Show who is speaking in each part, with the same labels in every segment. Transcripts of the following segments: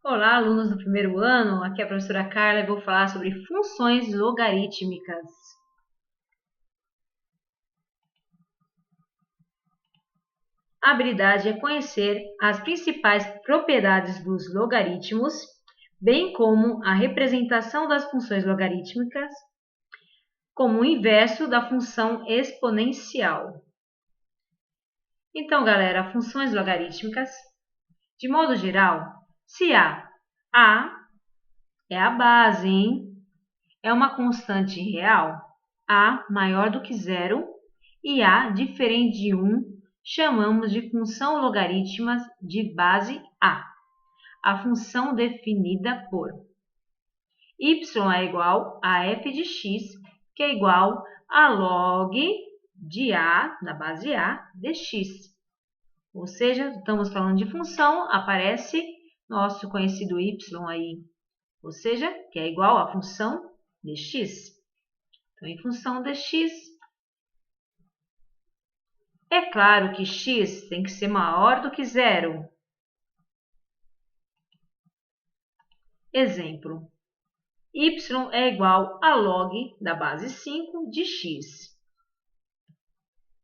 Speaker 1: Olá, alunos do primeiro ano, aqui é a professora Carla e vou falar sobre funções logarítmicas. A habilidade é conhecer as principais propriedades dos logaritmos, bem como a representação das funções logarítmicas, como o inverso da função exponencial. Então, galera, funções logarítmicas, de modo geral, se A é a base, hein? É uma constante real, A maior do que zero, e A diferente de 1, chamamos de função logarítmica de base A. A função definida por y é igual a f de x, que é igual a log de A, da base A, de x. Ou seja, estamos falando de função, aparece nosso conhecido y aí, ou seja, que é igual à função de x. Então, em função de x, é claro que x tem que ser maior do que zero. Exemplo, y é igual a log da base 5 de x.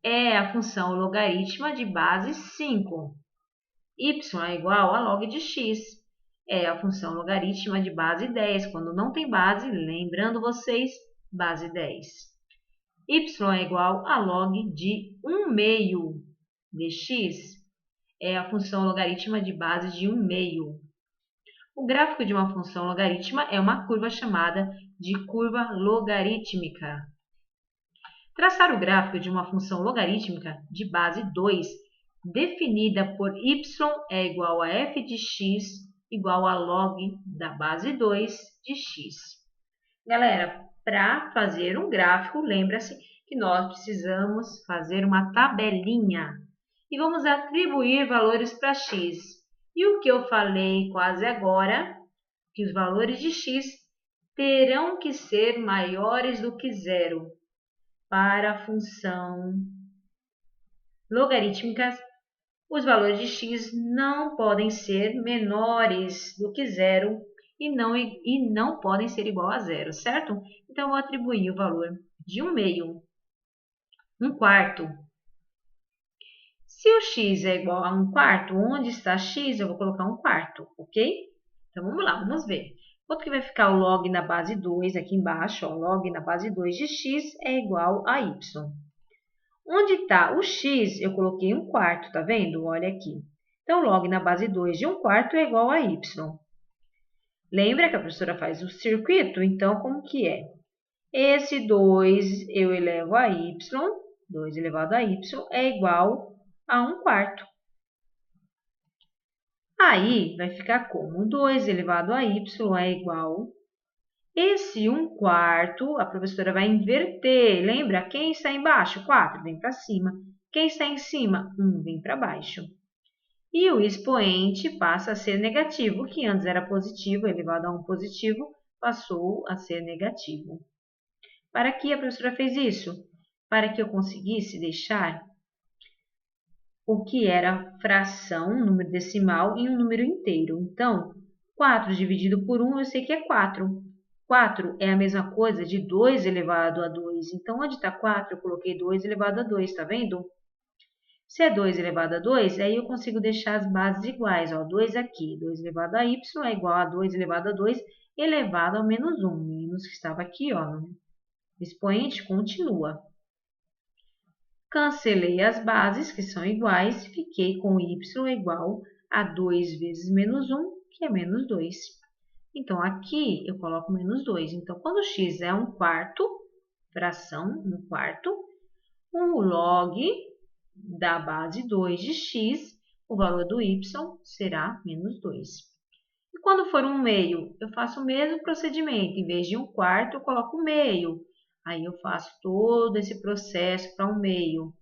Speaker 1: É a função logarítmica de base 5. Y é igual a log de x. É a função logarítmica de base 10. Quando não tem base, lembrando vocês, base 10. Y é igual a log de 1 meio de x. É a função logarítmica de base de 1 meio. O gráfico de uma função logarítmica é uma curva chamada de curva logarítmica. Traçar o gráfico de uma função logarítmica de base 2, definida por y é igual a f de x igual a log da base 2 de x. Galera, para fazer um gráfico, lembra-se que nós precisamos fazer uma tabelinha e vamos atribuir valores para x. E o que eu falei quase agora, que os valores de x terão que ser maiores do que zero para a função logarítmica. Os valores de x não podem ser menores do que zero e não podem ser igual a zero, certo? Então, eu vou atribuir o valor de 1 meio, 1 quarto. Se o x é igual a 1 quarto, onde está x, eu vou colocar 1 quarto, ok? Então, vamos lá, vamos ver. Quanto que vai ficar o log na base 2 aqui embaixo? Ó, log na base 2 de x é igual a y. Onde está o x, eu coloquei 1 quarto, tá vendo? Olha aqui. Então, log na base 2 de 1 quarto é igual a y. Lembra que a professora faz o circuito? Então, como que é? Esse 2 eu elevo a y, 2 elevado a y, é igual a 1 quarto. Aí, vai ficar como? 2 elevado a y é igual. Esse 1 quarto, a professora vai inverter. Lembra? Quem está embaixo? 4, vem para cima. Quem está em cima? 1, vem para baixo. E o expoente passa a ser negativo, que antes era positivo, elevado a 1 positivo, passou a ser negativo. Para que a professora fez isso? Para que eu conseguisse deixar o que era fração, número decimal, em um número inteiro. Então, 4 dividido por 1, eu sei que é 4. 4 é a mesma coisa de 2 elevado a 2. Então, onde está 4, eu coloquei 2 elevado a 2, tá vendo? Se é 2 elevado a 2, aí eu consigo deixar as bases iguais. Ó, 2 aqui, 2 elevado a y é igual a 2 elevado a 2 elevado ao menos 1. Menos que estava aqui, ó, no expoente continua. Cancelei as bases, que são iguais, fiquei com y igual a 2 vezes menos 1, que é menos 2. Então, aqui eu coloco menos 2. Então, quando x é 1 quarto, fração 1 quarto, o log da base 2 de x, o valor do y será menos 2. E quando for 1 meio, eu faço o mesmo procedimento. Em vez de 1 quarto, eu coloco 1 meio. Aí, eu faço todo esse processo para 1 meio.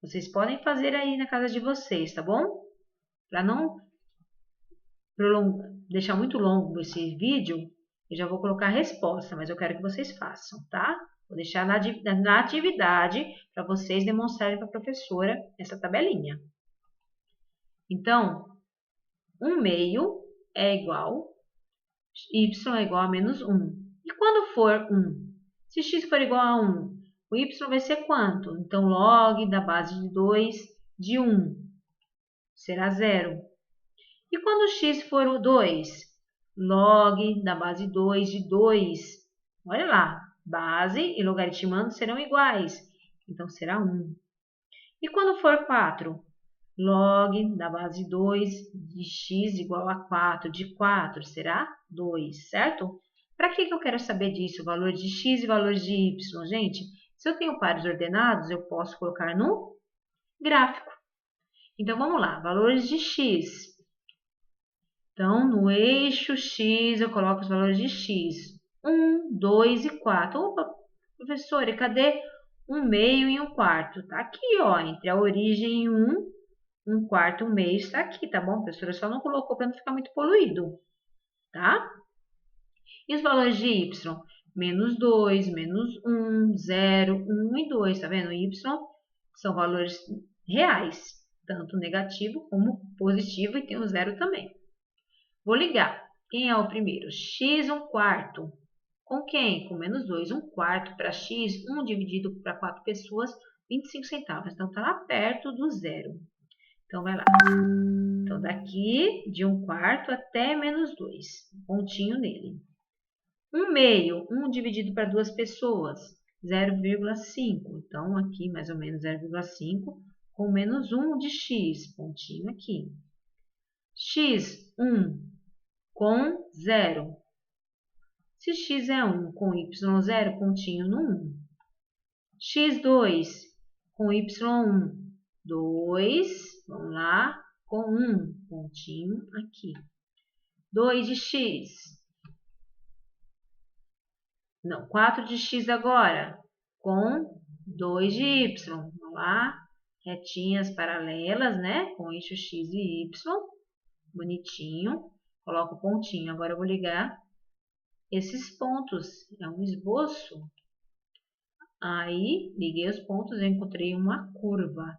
Speaker 1: Vocês podem fazer aí na casa de vocês, tá bom? Para não deixar muito longo esse vídeo, eu já vou colocar a resposta, mas eu quero que vocês façam, tá? Vou deixar na atividade para vocês demonstrarem para a professora essa tabelinha. Então, 1 meio é igual, y é igual a menos 1. E quando for 1? Se x for igual a 1, o y vai ser quanto? Então, log da base de 2 de 1 será 0. E quando x for o 2? Log da base 2 de 2. Olha lá, base e logaritmando serão iguais. Então, será 1. E quando for 4? Log da base 2 de x igual a 4 de 4 será 2, certo? Para que eu quero saber disso? Valor de x e valor de y, gente? Se eu tenho pares ordenados, eu posso colocar no gráfico. Então, vamos lá. Valores de x. Então, no eixo x, eu coloco os valores de x. 1, 2 e 4. Opa, professora, cadê 1/2 e 1/4? Está aqui, ó, entre a origem e 1/4, 1/2 está aqui, tá bom, professora? Só não colocou para não ficar muito poluído, tá? E os valores de y? Menos 2, menos 1, 0, 1 e 2, tá vendo? Y são valores reais, tanto negativo como positivo, e tem o 0 também. Vou ligar. Quem é o primeiro? X 1/4. Com quem? Com menos 2. 1/4 para x, 1 dividido para 4 pessoas, 25 centavos. Então, está lá perto do 0. Então, vai lá. Então, daqui de 1/4 até menos 2. Pontinho nele. 1/2. 1 dividido para 2 pessoas, 0,5. Então, aqui mais ou menos 0,5 com menos 1 de x. Pontinho aqui. X 1 com 0. Se x é 1 com y 0, pontinho no 1. x2 com y1, 2, vamos lá, com 1, pontinho aqui. 2 de x. Não, 4 de x agora, com 2 de y. Vamos lá, retinhas paralelas, né, com eixo x e y. Bonitinho. Coloco o pontinho. Agora eu vou ligar esses pontos. É um esboço. Aí, liguei os pontos e encontrei uma curva.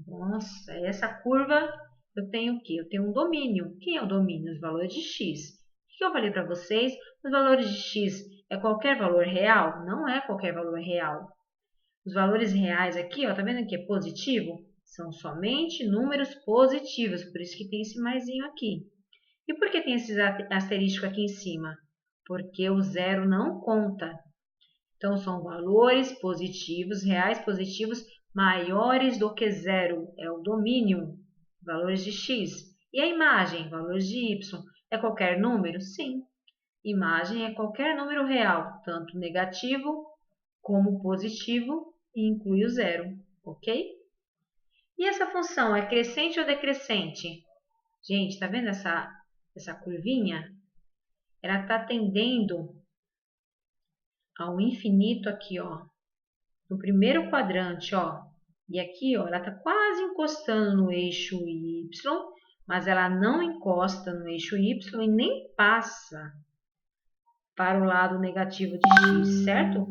Speaker 1: Nossa, essa curva eu tenho o quê? Eu tenho um domínio. Quem é o domínio? Os valores de x. O que eu falei para vocês? Os valores de x é qualquer valor real? Não é qualquer valor real. Os valores reais aqui, ó, tá vendo que é positivo? São somente números positivos, por isso que tem esse maisinho aqui. E por que tem esse asterisco aqui em cima? Porque o 0 não conta. Então, são valores positivos, reais positivos, maiores do que 0. É o domínio, valores de x. E a imagem, valores de y, é qualquer número? Sim. Imagem é qualquer número real, tanto negativo como positivo, e inclui o 0, ok? E essa função é crescente ou decrescente? Gente, tá vendo essa curvinha? Ela está tendendo ao infinito aqui, ó. No primeiro quadrante, ó. E aqui, ó, ela está quase encostando no eixo y, mas ela não encosta no eixo y e nem passa para o lado negativo de x, certo?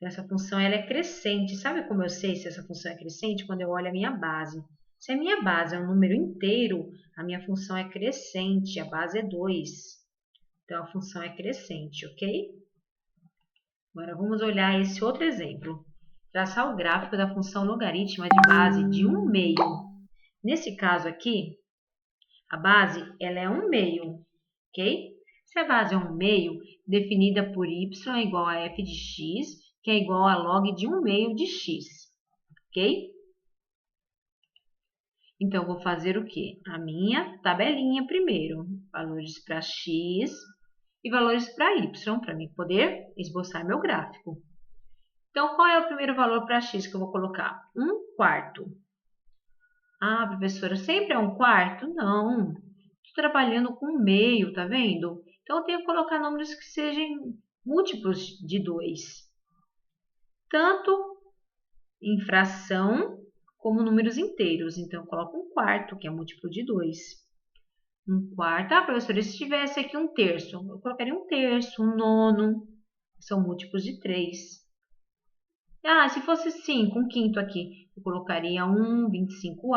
Speaker 1: Essa função ela é crescente. Sabe como eu sei se essa função é crescente? Quando eu olho a minha base. Se a minha base é um número inteiro, a minha função é crescente, a base é 2. Então, a função é crescente, ok? Agora, vamos olhar esse outro exemplo. Traçar o gráfico da função logarítmica de base de 1/2. Nesse caso aqui, a base ela é 1/2, ok? Se a base é 1/2, definida por y é igual a f de x, que é igual a log de 1/2 de x, ok? Então, vou fazer o quê? A minha tabelinha primeiro. Valores para x e valores para y, para mim poder esboçar meu gráfico. Então, qual é o primeiro valor para x que eu vou colocar? 1/4. Ah, professora, sempre é 1/4? Não. Estou trabalhando com 1/2, tá vendo? Então, eu tenho que colocar números que sejam múltiplos de 2. Tanto em fração como números inteiros. Então, eu coloco 1/4, que é múltiplo de 2. 1/4. Ah, professora, se tivesse aqui 1/3, eu colocaria 1/3, 1/9. São múltiplos de 3. Ah, se fosse 5, 1/5 aqui, eu colocaria 1/25,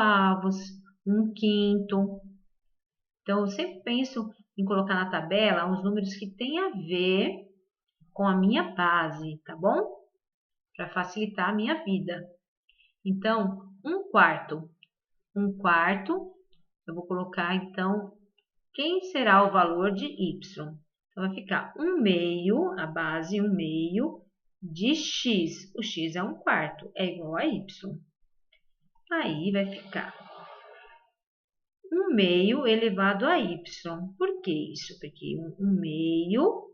Speaker 1: 1/5. Então, eu sempre penso em colocar na tabela os números que têm a ver com a minha base, tá bom? Para facilitar a minha vida. Então, 1/4. 1/4, eu vou colocar, então, quem será o valor de y? Então, vai ficar 1/2, a base 1/2 de x. O x é 1/4, é igual a y. Aí, vai ficar 1/2 elevado a y. Por que isso? Porque 1/2,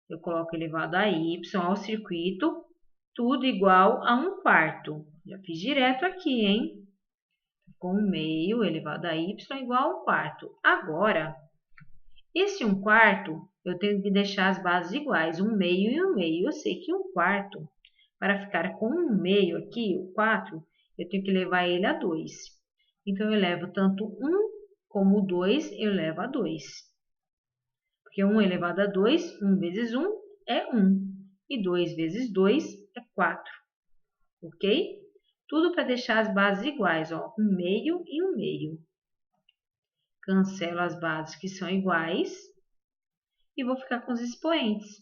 Speaker 1: eu coloco elevado a y ao circuito, tudo igual a 1/4. Já fiz direto aqui, hein? Com 1/2 elevado a y igual a 1/4. Agora, esse 1/4, eu tenho que deixar as bases iguais, 1/2 e 1/2. Eu sei que 1/4, para ficar com 1/2 aqui, o 4, eu tenho que levar ele a 2. Então, eu levo tanto 1 como o 2, eu levo a 2. Porque 1 elevado a 2, 1 vezes 1 é 1. E 2 vezes 2 é 4. Ok? Tudo para deixar as bases iguais, ó, 1/2 e 1/2. Cancelo as bases que são iguais e vou ficar com os expoentes.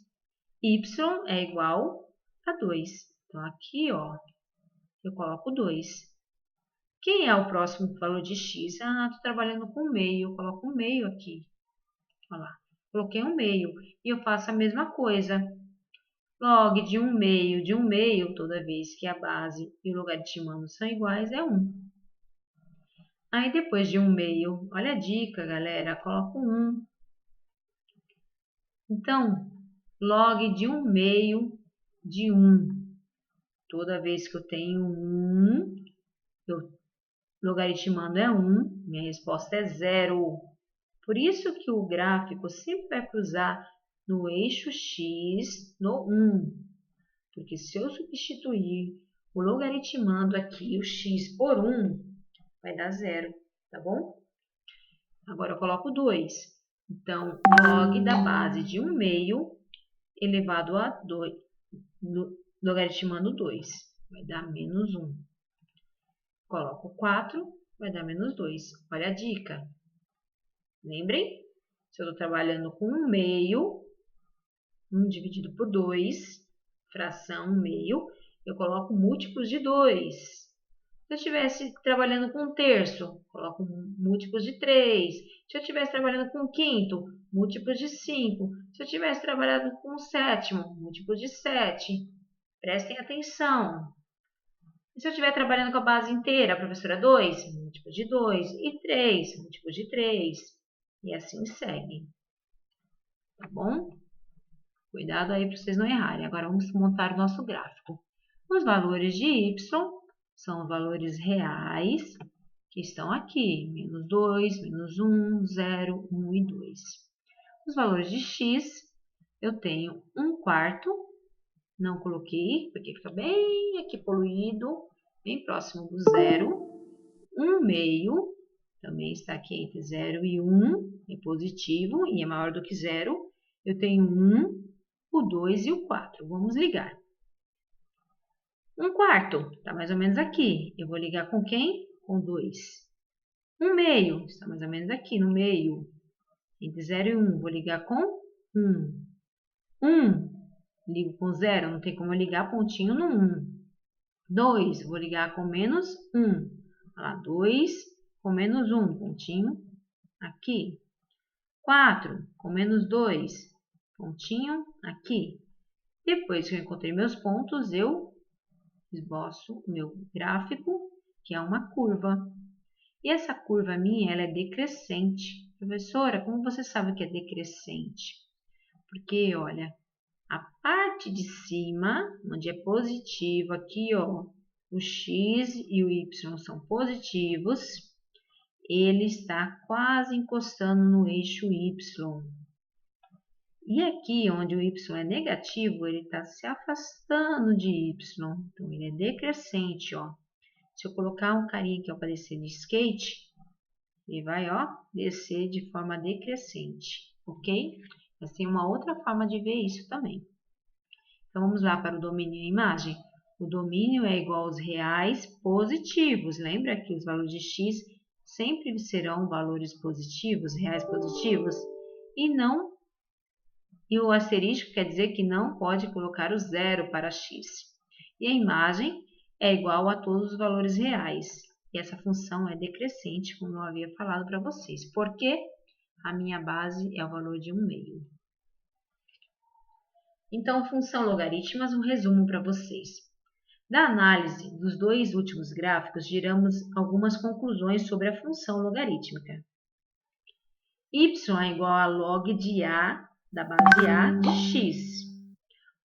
Speaker 1: Y é igual a 2. Então, aqui, ó, eu coloco 2. Quem é o próximo valor de x? Ah, estou trabalhando com 1/2, eu coloco 1/2 aqui. Olha lá, coloquei 1/2 e eu faço a mesma coisa. Log de 1/2 de 1/2, toda vez que a base e o logaritmando são iguais, é 1. Aí, depois de 1/2, olha a dica, galera, coloco 1. Então, log de 1/2 de 1. Toda vez que eu tenho 1, logaritmando é 1, minha resposta é 0. Por isso que o gráfico sempre vai cruzar no eixo x no 1. Porque se eu substituir o logaritmando aqui, o x por 1, vai dar 0, tá bom? Agora eu coloco 2. Então, log da base de 1/2 elevado a 2, logaritmando 2, vai dar menos 1. Coloco 4, vai dar menos 2. Olha a dica. Lembrem? Se eu estou trabalhando com 1/2, 1 dividido por 2, fração 1/2, eu coloco múltiplos de 2. Se eu estivesse trabalhando com 1/3, coloco múltiplos de 3. Se eu estivesse trabalhando com 1/5, múltiplos de 5. Se eu estivesse trabalhando com 1/7, múltiplos de 7. Prestem atenção. E se eu estiver trabalhando com a base inteira, professora, 2, múltiplos de 2. E 3, múltiplos de 3. E assim segue. Tá bom? Cuidado aí para vocês não errarem. Agora vamos montar o nosso gráfico. Os valores de y são valores reais que estão aqui. Menos 2, menos 1, 0, 1 e 2. Os valores de x, eu tenho 1/4. Não coloquei, porque fica bem aqui poluído, bem próximo do 0. 1/2, também está aqui entre 0 e 1, é positivo e é maior do que 0. Eu tenho 1, o 2 e o 4. Vamos ligar. 1/4 está mais ou menos aqui. Eu vou ligar com quem? Com 2. 1/2 está mais ou menos aqui no meio. Entre 0 e 1, vou ligar com 1. 1, ligo com 0, não tem como eu ligar pontinho no 1. 2, vou ligar com menos 1. Olha lá, 2 com menos 1, pontinho aqui. 4 com menos 2, pontinho aqui. Depois que eu encontrei meus pontos, eu esboço o meu gráfico, que é uma curva. E essa curva minha, ela é decrescente. Professora, como você sabe que é decrescente? Porque, olha, a parte de cima, onde é positivo, aqui, ó, o x e o y são positivos, ele está quase encostando no eixo y. E aqui, onde o y é negativo, ele está se afastando de y. Então, ele é decrescente, ó. Se eu colocar um carinha aqui, ó, para descer de skate, ele vai, ó, descer de forma decrescente, ok? Mas tem uma outra forma de ver isso também. Então, vamos lá para o domínio e imagem. O domínio é igual aos reais positivos. Lembra que os valores de x sempre serão valores positivos, reais positivos, e o asterisco quer dizer que não pode colocar o zero para x. E a imagem é igual a todos os valores reais. E essa função é decrescente, como eu havia falado para vocês, porque a minha base é o valor de 1/2. Então, função logaritmas, um resumo para vocês. Da análise dos dois últimos gráficos, tiramos algumas conclusões sobre a função logarítmica. Y é igual a log de A, da base A, de x.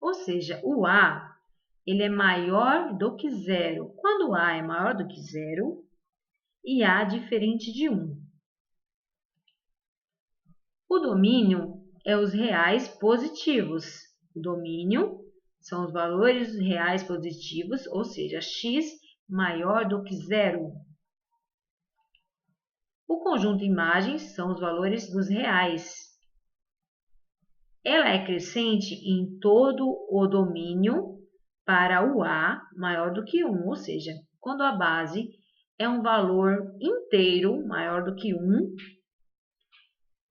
Speaker 1: Ou seja, o A ele é maior do que zero. Quando A é maior do que zero e A diferente de 1. O domínio é os reais positivos. O domínio são os valores reais positivos, ou seja, x maior do que zero. O conjunto de imagens são os valores dos reais. Ela é crescente em todo o domínio para o A maior do que 1, ou seja, quando a base é um valor inteiro maior do que 1,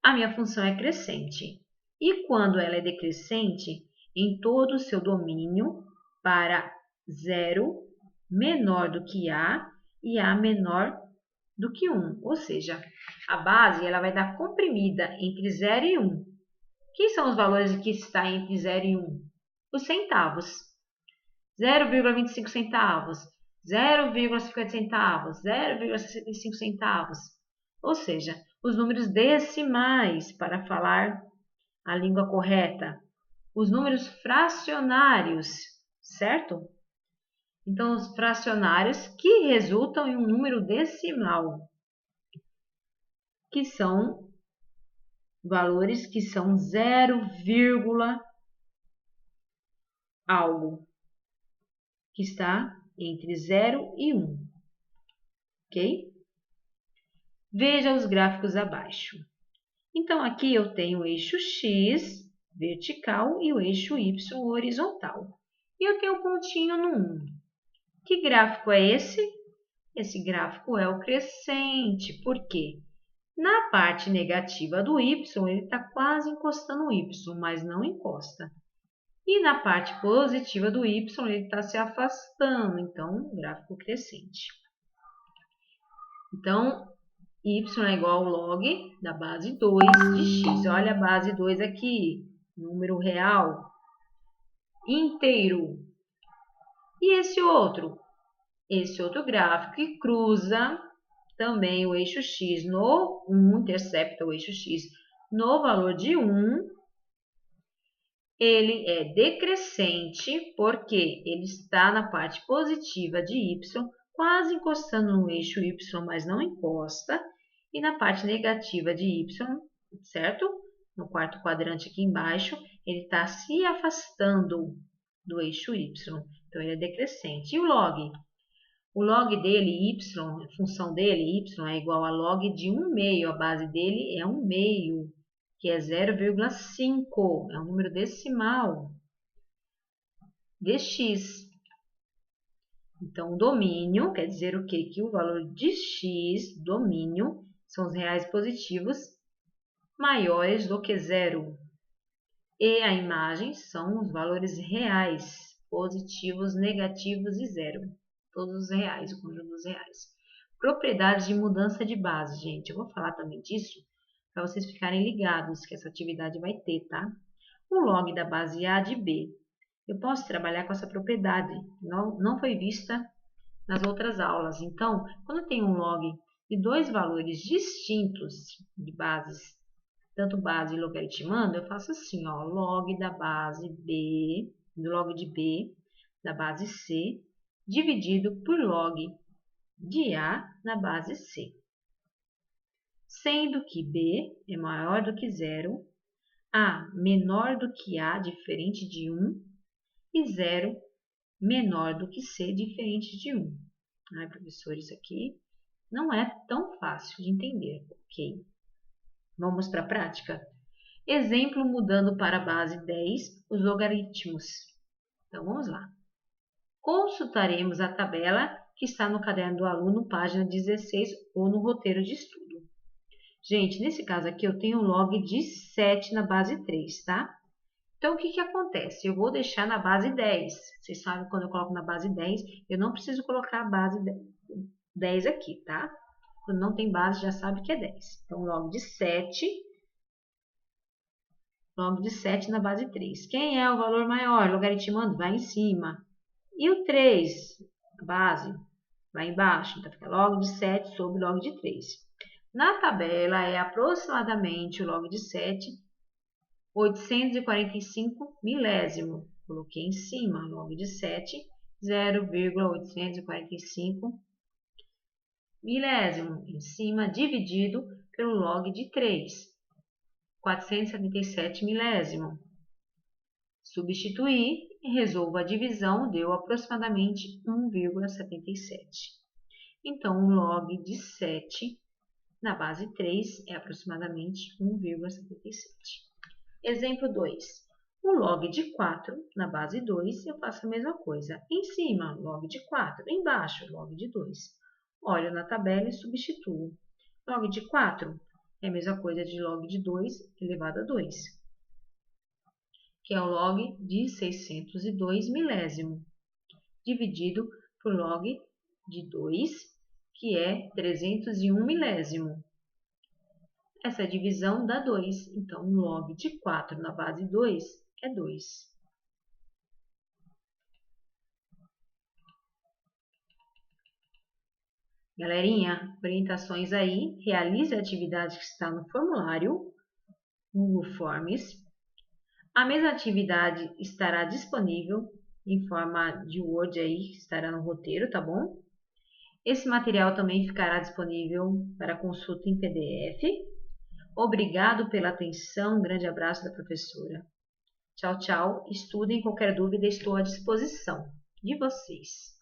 Speaker 1: a minha função é crescente. E quando ela é decrescente, em todo o seu domínio para 0 menor do que A e A menor do que 1. Ou seja, a base ela vai dar comprimida entre 0 e 1. Quem são os valores que estão entre 0 e 1? Os centavos. 0,25 centavos, 0,50 centavos, 0,65 centavos. Ou seja, os números decimais para falar a língua correta. Os números fracionários, certo? Então, os fracionários que resultam em um número decimal, que são valores que são 0, algo, que está entre 0 e 1, ok? Veja os gráficos abaixo. Então, aqui eu tenho o eixo X vertical e o eixo Y horizontal. E eu tenho um pontinho no 1. Que gráfico é esse? Esse gráfico é o crescente. Por quê? Na parte negativa do Y, ele está quase encostando o Y, mas não encosta. E na parte positiva do Y, ele está se afastando. Então, gráfico crescente. Então, y é igual ao log da base 2 de x. Olha a base 2 aqui, número real, inteiro. E esse outro? Esse outro gráfico que cruza também o eixo x no 1, intercepta o eixo x no valor de 1. Ele é decrescente porque ele está na parte positiva de y, quase encostando no eixo y, mas não encosta. E na parte negativa de y, certo? No quarto quadrante aqui embaixo, ele está se afastando do eixo y. Então, ele é decrescente. E o log? O log dele, y, a função dele, y, é igual a log de 1/2. A base dele é 1/2, que é 0,5. É um número decimal de x. Então, o domínio quer dizer o quê? Que o valor de x, domínio, são os reais positivos maiores do que 0. E a imagem são os valores reais, positivos, negativos e 0. Todos os reais, o conjunto dos reais. Propriedades de mudança de base, gente. Eu vou falar também disso para vocês ficarem ligados que essa atividade vai ter, tá? O log da base A de B. Eu posso trabalhar com essa propriedade, não foi vista nas outras aulas. Então, quando eu tenho um log de dois valores distintos de bases, tanto base e logaritmando, eu faço assim, ó, log da base B, do log de B, da base C, dividido por log de A na base C. Sendo que B é maior do que 0, A menor do que A, diferente de 1, e 0 menor do que C, diferente de 1. Ai, professor, isso aqui não é tão fácil de entender, ok? Vamos para a prática? Exemplo, mudando para a base 10, os logaritmos. Então, vamos lá. Consultaremos a tabela que está no caderno do aluno, página 16, ou no roteiro de estudo. Gente, nesse caso aqui eu tenho um log de 7 na base 3, tá? Então, o que acontece? Eu vou deixar na base 10. Vocês sabem, quando eu coloco na base 10, eu não preciso colocar a base 10 aqui, tá? Quando não tem base, já sabe que é 10. Então, log de 7 na base 3. Quem é o valor maior? Logaritmando, vai em cima. E o 3, a base, vai embaixo. Então, fica log de 7 sobre log de 3. Na tabela, é aproximadamente o log de 7, 845 milésimo. Coloquei em cima, log de 7, 0,845 milésimo. Em cima, dividido pelo log de 3, 477 milésimo. Substituir e resolvo a divisão, deu aproximadamente 1,77. Então, o log de 7 na base 3 é aproximadamente 1,77. Exemplo 2. O log de 4 na base 2, eu faço a mesma coisa. Em cima, log de 4. Embaixo, log de 2. Olho na tabela e substituo. Log de 4 é a mesma coisa de log de 2 elevado a 2, que é o log de 602 milésimo, dividido por log de 2, que é 301 milésimo. Essa divisão dá 2, então o log de 4 na base 2 é 2. Galerinha, orientações aí, realize a atividade que está no formulário Google Forms. A mesma atividade estará disponível em forma de Word aí, estará no roteiro, tá bom? Esse material também ficará disponível para consulta em PDF. Obrigado pela atenção, um grande abraço da professora. Tchau, tchau. Estudem, qualquer dúvida, estou à disposição de vocês.